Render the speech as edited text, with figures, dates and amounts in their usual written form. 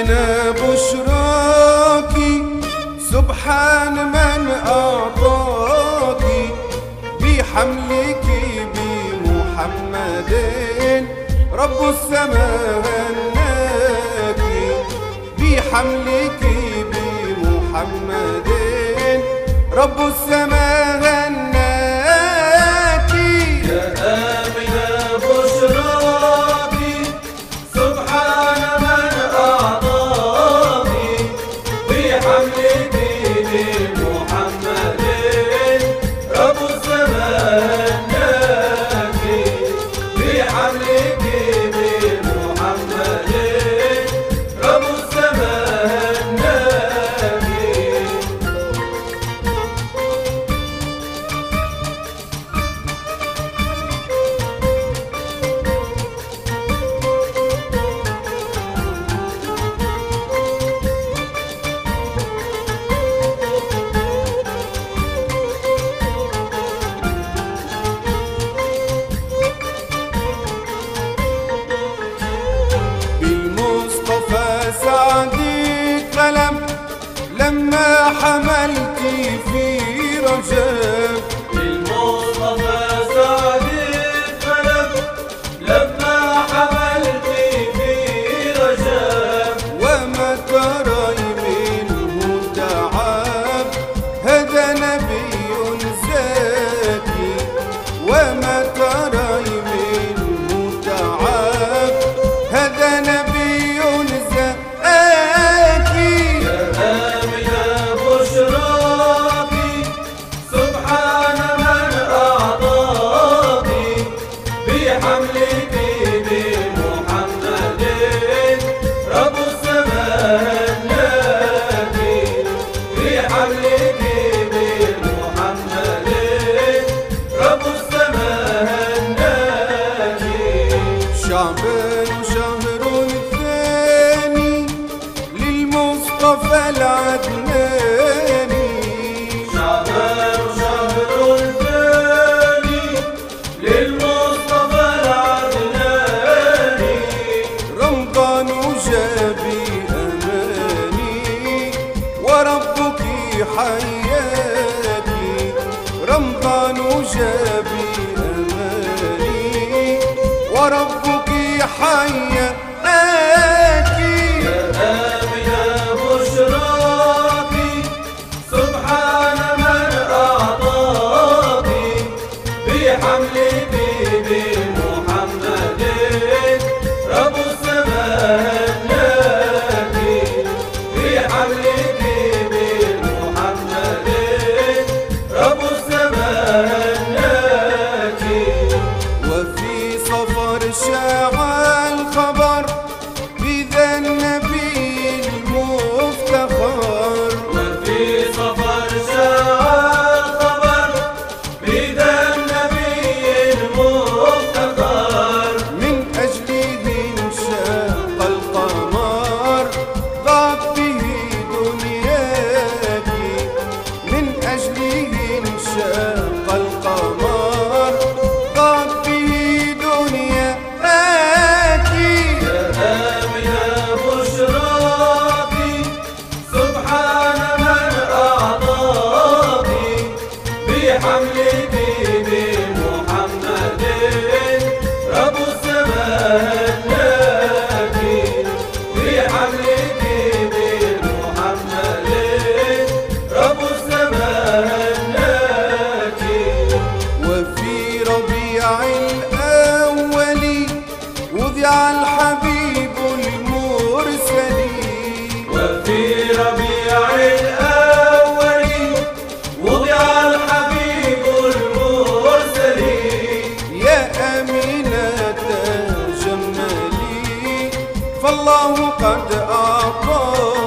أمينة بشراك سبحان من أعطاك بحملك بمحمد رب السماء هناك بحملك بمحمد رب السماء هناك يا آمنة بشراك سبحان من أعطاك بحملك بمحمد رب السماء هناك بحملك بمحمد رب السماء هناك. سعدي قلم لما حملتي في رجب المصطفى سعدي قلم لما حملتي في رجب وما ترى منه تعب هذا نبي زاكي وما ترى منه تعب هذا نبي بحملك بمحمد رب السماء هناك بحملك بمحمد رب السماء هناك. شعبان شهر الثاني للمصطفى العدناني شعبان شهر الثاني للمصطفى جابي أماني وربك حياتي رمضان جابي أماني وربك حياتي. يا آمنة بشراك سبحان من أعطاك بحملك بمحمد رب السماء بحملك بمحمد رب السماء هناك. وفي صفر شاع الخبر بذا النبي المفتخر وفي صفر شاع الخبر بذا النبي المفتخر من أجله انشق القمر ضاق به دنياك من أجله انشق القمر ضاق به دنياك. يا آمنة بشراك سبحان من أعطاك بحملك بمحمد رب السماء هناك بحملك بمحمد رب السماء هناك. وفي ربيع الأول وضع الحبيب المرسلي وفي ربيع الأول وضع الحبيب المرسلي يا أمينة جمالي فالله قد أعطاك